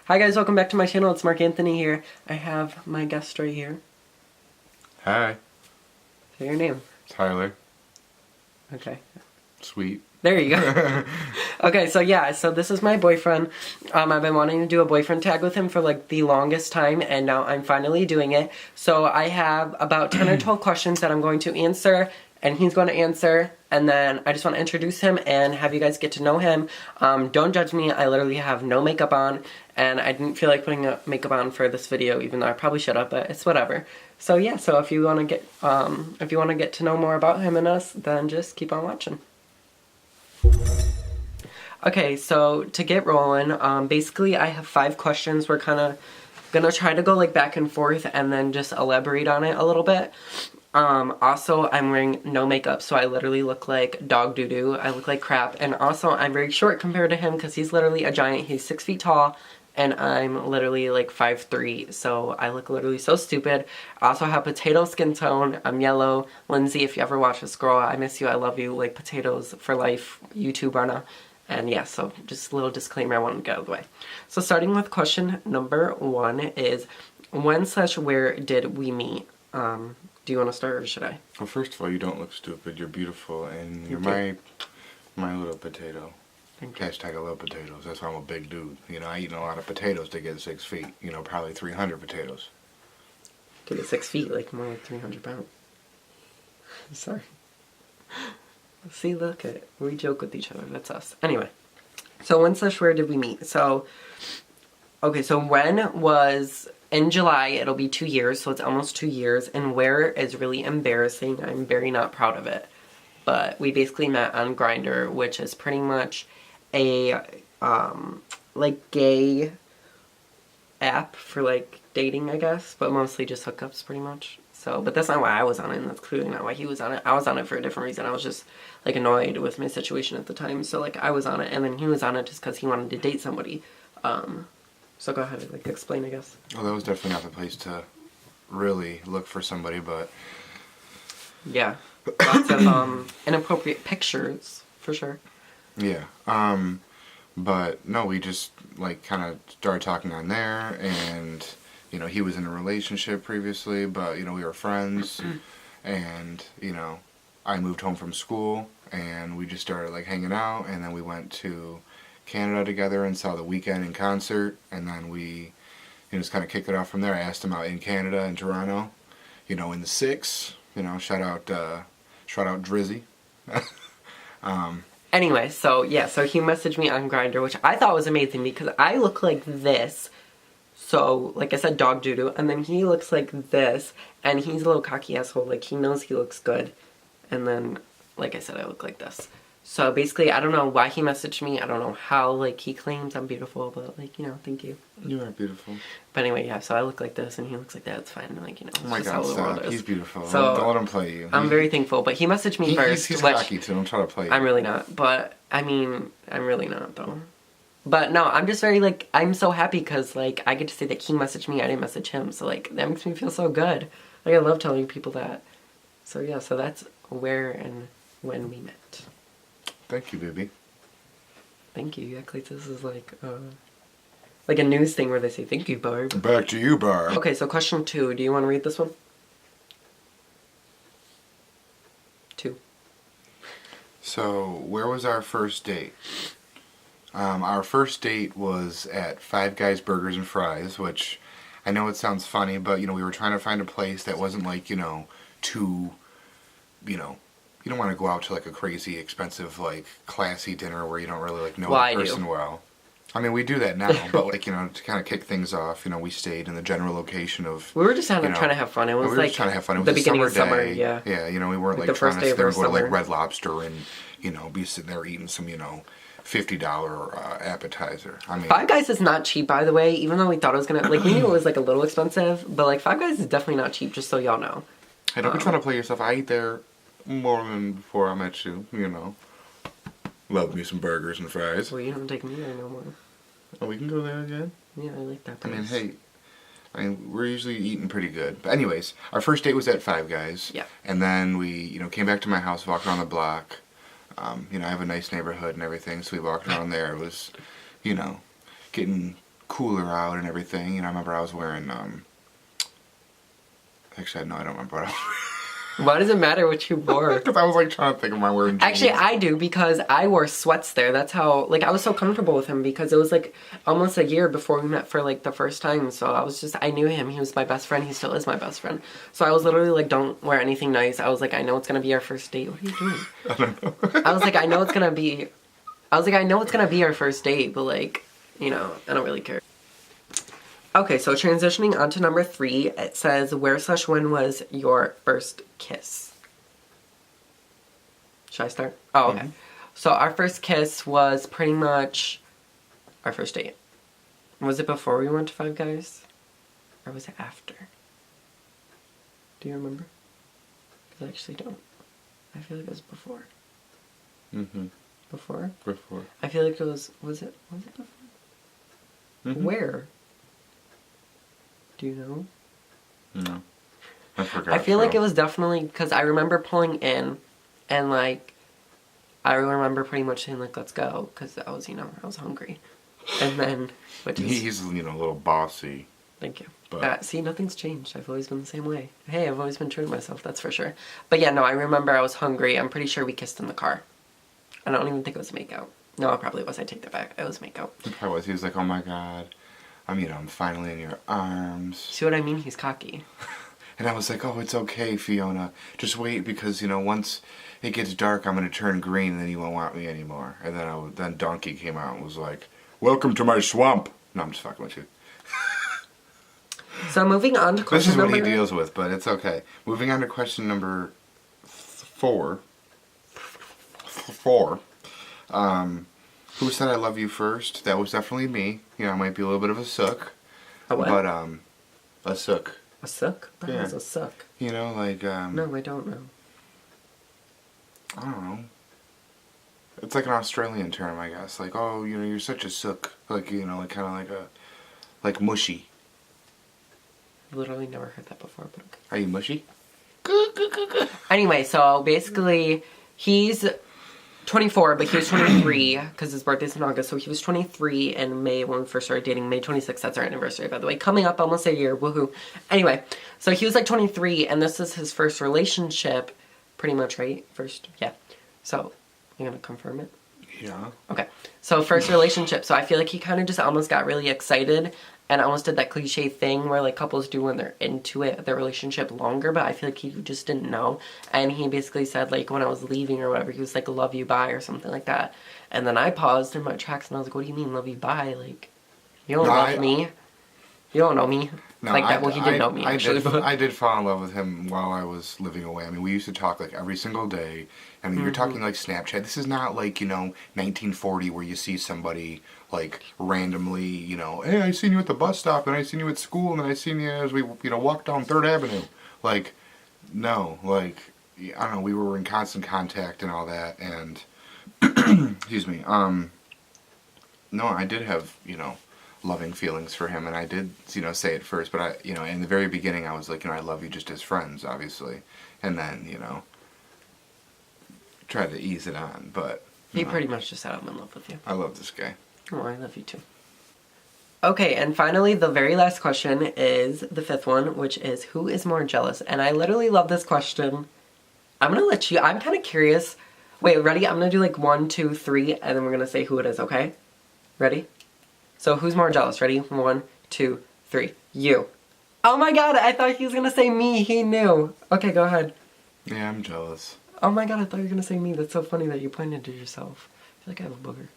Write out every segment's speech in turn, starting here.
Hi guys, welcome back to my channel. It's Mark Anthony here. I have my guest right here. Hi. Say your name. Tyler. Okay. Sweet. There you go. Okay, so this is my boyfriend. I've been wanting to do a boyfriend tag with him for like the longest time, and now I'm finally doing it. So I have about 10 or 12 questions that I'm going to answer, and he's going to answer, and then I just want to introduce him and have you guys get to know him. Don't judge me, I literally have no makeup on, and I didn't feel like putting makeup on for this video, even though I probably should have, but it's whatever. So yeah, so if you want to get to know more about him and us, then just keep on watching. Okay, so to get rolling, basically I have 5 questions. We're kind of gonna try to go like back and forth and then just elaborate on it a little bit. Also, I'm wearing no makeup, so I literally look like dog doo-doo. I look like crap, and also I'm very short compared to him because he's literally a giant. He's 6 feet tall, and I'm literally like 5'3", so I look literally so stupid. I also have potato skin tone. I'm yellow. Lindsay, if you ever watch this, girl, I miss you, I love you, like potatoes for life, YouTuber. And yeah, so just a little disclaimer I wanted to get out of the way. So starting with question number 1 is, when/where did we meet? Do you want to start or should I? Well, first of all, you don't look stupid. You're beautiful, and you're my little potato. Hashtag I love potatoes. That's why I'm a big dude. You know, I eat a lot of potatoes to get 6 feet. You know, probably 300 potatoes. To get 6 feet, like more like 300 pounds. Sorry. See, look at it. We joke with each other. That's us. Anyway. So when/where did we meet? So, okay, so when was in July. It'll be 2 years, so it's almost 2 years. And where is really embarrassing. I'm very not proud of it. But we basically met on Grindr, which is pretty much a, like, gay app for, like, dating, I guess. But mostly just hookups, pretty much. So, but that's not why I was on it, and that's clearly not why he was on it. I was on it for a different reason. I was just, like, annoyed with my situation at the time. So, like, I was on it, and then he was on it just because he wanted to date somebody. So go ahead, like, explain, I guess. Well, that was definitely not the place to really look for somebody, but... Yeah. Lots of, inappropriate pictures, for sure. Yeah. But, no, we just, like, kind of started talking on there, and... You know, he was in a relationship previously, but, you know, we were friends, and, you know, I moved home from school, and we just started, like, hanging out, and then we went to Canada together and saw The Weeknd in concert, and then we, you know, just kind of kicked it off from there. I asked him out in Canada, in Toronto, you know, in the 6, you know, shout out Drizzy. Anyway, so, yeah, so he messaged me on Grindr, which I thought was amazing, because I look like this. So, like I said, dog doo-doo, and then he looks like this, and he's a little cocky asshole, like, he knows he looks good, and then, like I said, I look like this. So, basically, I don't know why he messaged me, I don't know how, like, he claims I'm beautiful, but, like, you know, thank you. You are beautiful. But anyway, yeah, so I look like this, and he looks like that, it's fine, like, you know, oh my God, stop. He's beautiful. So, don't let him play you. I'm very thankful, but he messaged me first. He's cocky, too, don't try to play you. I'm really not, but, I mean, I'm really not, though. But no, I'm just very, like, I'm so happy because, like, I get to say that he messaged me, I didn't message him. So, like, that makes me feel so good. Like, I love telling people that. So, yeah, so that's where and when we met. Thank you, baby. Thank you. Act like this is, like a news thing where they say, thank you, Barb. Back to you, Barb. Okay, so question 2. Do you want to read this one? 2. So, where was our first date? Our first date was at Five Guys Burgers and Fries, which I know it sounds funny, but, you know, we were trying to find a place that wasn't, like, you know, too, you know, you don't want to go out to, like, a crazy, expensive, like, classy dinner where you don't really, like, know the person well. I mean, we do that now, but, like, you know, to kind of kick things off, you know, we stayed in the general location of... We were just trying to have fun. It was, we were just trying to have fun. It was the beginning of summer, day. yeah. Yeah, you know, we weren't, like trying to sit there and go to, like, Red Lobster and, you know, be sitting there eating some, you know... $50 appetizer. I mean, Five Guys is not cheap, by the way, even though we thought it was gonna, like, we knew it was, like, a little expensive, but, like, Five Guys is definitely not cheap, just so y'all know. Hey, don't be trying to play yourself. I eat there more than before I met you, you know. Love me some burgers and fries. Well, you don't take me there no more. Oh, we can go there again? Yeah, I like that place. I mean, we're usually eating pretty good. But anyways, our first date was at Five Guys. Yeah. And then we, you know, came back to my house, walked around the block. You know, I have a nice neighborhood and everything, so we walked around there. It was, you know, getting cooler out and everything. And I remember I was wearing, actually, no, I don't remember what I was wearing. Why does it matter what you wore? Because I was like trying to think of my wearing jeans. Actually, I do because I wore sweats there. That's how, like, I was so comfortable with him because it was like almost a year before we met for like the first time. So I knew him. He was my best friend. He still is my best friend. So I was literally like, don't wear anything nice. I was like, I know it's going to be our first date. What are you doing? I don't know. I was like, I know it's going to be our first date, but like, you know, I don't really care. Okay, so transitioning on to number 3, it says, where/when was your first kiss? Should I start? Oh, okay. So our first kiss was pretty much our first date. Was it before we went to Five Guys? Or was it after? Do you remember? Because I actually don't. I feel like it was before. Mm-hmm. Before? Before. I feel like it was it before? Mm-hmm. Where? Do you know? No. I forgot. I feel like it was definitely, because I remember pulling in, and like, I remember pretty much saying like, let's go, because I was, I was hungry. And then, He's, a little bossy. Thank you. But See, nothing's changed. I've always been the same way. Hey, I've always been true to myself, that's for sure. But yeah, no, I remember I was hungry. I'm pretty sure we kissed in the car. I don't even think it was makeout. No, it probably was. I take that back. It was makeout. It probably was. He was like, oh my god, I'm finally in your arms. See what I mean? He's cocky. And I was like, oh, it's okay, Fiona. Just wait, because, once it gets dark, I'm going to turn green, and then you won't want me anymore. And then Donkey came out and was like, welcome to my swamp. No, I'm just fucking with you. So moving on to question number... This is number... what he deals with, but it's okay. Moving on to question number 4. Who said I love you first? That was definitely me. I might be a little bit of a sook. A what? But, a sook. A suck? That Yeah. was a suck. Like, No, I don't know. I don't know. It's like an Australian term, I guess. Like, oh, you're such a sook. Like, like kind of like mushy. I've literally never heard that before, but okay. Are you mushy? Anyway, so basically, he's 24, but he was 23 because his birthday's in August, so he was 23 in May when we first started dating. May 26th, that's our anniversary, by the way. Coming up almost a year, woohoo. Anyway, so he was like 23, and this is his first relationship, pretty much, right? First, yeah. So, you gonna confirm it? Yeah. Okay. So, first relationship. So, I feel like he kind of just almost got really excited and almost did that cliche thing where, like, couples do when they're into it, their relationship longer, but I feel like he just didn't know. And he basically said, like, when I was leaving or whatever, he was like, love you, bye, or something like that. And then I paused in my tracks and I was like, what do you mean, love you, bye? Like, you don't love me. You don't know me. No, like that. Well, he did know me, actually. I did fall in love with him while I was living away. I mean, we used to talk, like, every single day. I mean, you're talking, like, Snapchat. This is not, like, 1940 where you see somebody, like, randomly, hey, I seen you at the bus stop, and I seen you at school, and I seen you as we, walked down 3rd Avenue. Like, no. Like, I don't know, we were in constant contact and all that, and, excuse me, no, I did have, loving feelings for him, and I did, say it first, but I, in the very beginning, I was like, I love you just as friends, obviously, and then, tried to ease it on, but... He pretty much just said, I'm in love with you. I love this guy. Oh, I love you too. Okay, and finally, the very last question is the 5th one, which is, who is more jealous? And I literally love this question. I'm gonna let you, I'm kind of curious. Wait, ready? I'm gonna do like 1, 2, 3, and then we're gonna say who it is, okay? Ready? So, who's more jealous? Ready? 1, 2, 3. You. Oh my god, I thought he was gonna say me. He knew. Okay, go ahead. Yeah, I'm jealous. Oh my god, I thought you were gonna say me. That's so funny that you pointed to yourself. I feel like I have a booger.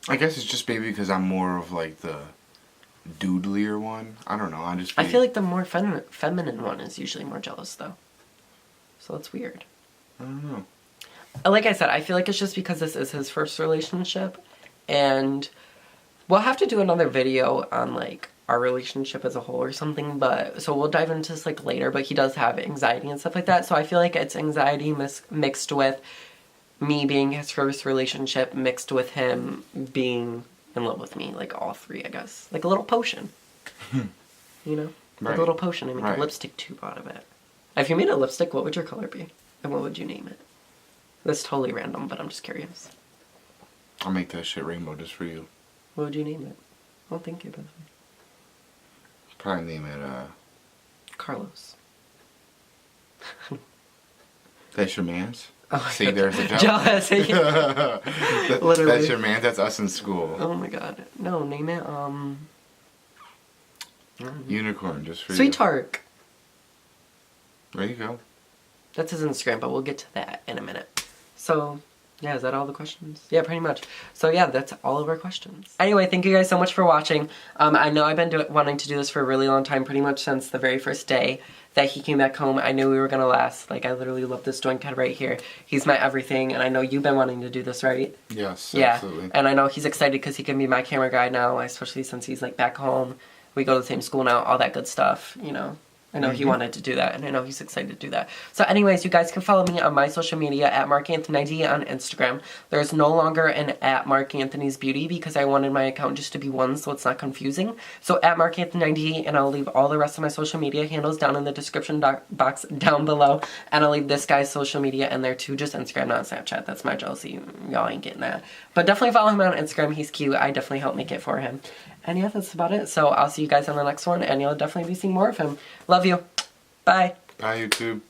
I guess it's just maybe because I'm more of like the doodlier one. I don't know. I feel like the more feminine one is usually more jealous though. So that's weird. I don't know. Like I said, I feel like it's just because this is his first relationship, and we'll have to do another video on like our relationship as a whole or something, but so we'll dive into this like later, but he does have anxiety and stuff like that, so I feel like it's anxiety mixed with me being his first relationship mixed with him being in love with me, like all three, I guess. Like a little potion. Like Right. a little potion. I make Right. a lipstick tube out of it. If you made a lipstick, what would your color be? And what would you name it? That's totally random, but I'm just curious. I'll make that shit rainbow just for you. What would you name it? Well, thank you, by the way. Probably name it, Carlos. That's your man's? Oh, See, there's a joke. Literally. That's your man. That's us in school. Oh my god. No, name it, Unicorn, just for you. Sweetheart. There you go. That's his Instagram, but we'll get to that in a minute. So, yeah, is that all the questions? Yeah, pretty much. So yeah, that's all of our questions. Anyway, thank you guys so much for watching. I know I've been wanting to do this for a really long time, pretty much since the very first day that he came back home. I knew we were gonna last. Like, I literally love this doink head right here. He's my everything, and I know you've been wanting to do this, right? Yes, yeah. Absolutely. And I know he's excited because he can be my camera guy now, especially since he's like back home. We go to the same school now, all that good stuff, you know. I know he wanted to do that, and I know he's excited to do that. So anyways, you guys can follow me on my social media at MarkAnthonyID on Instagram. There's no longer an at MarkAnthony'sBeauty because I wanted my account just to be one so it's not confusing. So at MarkAnthonyID, and I'll leave all the rest of my social media handles down in the description box down below. And I'll leave this guy's social media in there too, just Instagram, not Snapchat. That's my jealousy. Y'all ain't getting that. But definitely follow him on Instagram. He's cute. I definitely helped make it for him. And yeah, that's about it. So I'll see you guys on the next one, and you'll definitely be seeing more of him. Love you. Bye. Bye, YouTube.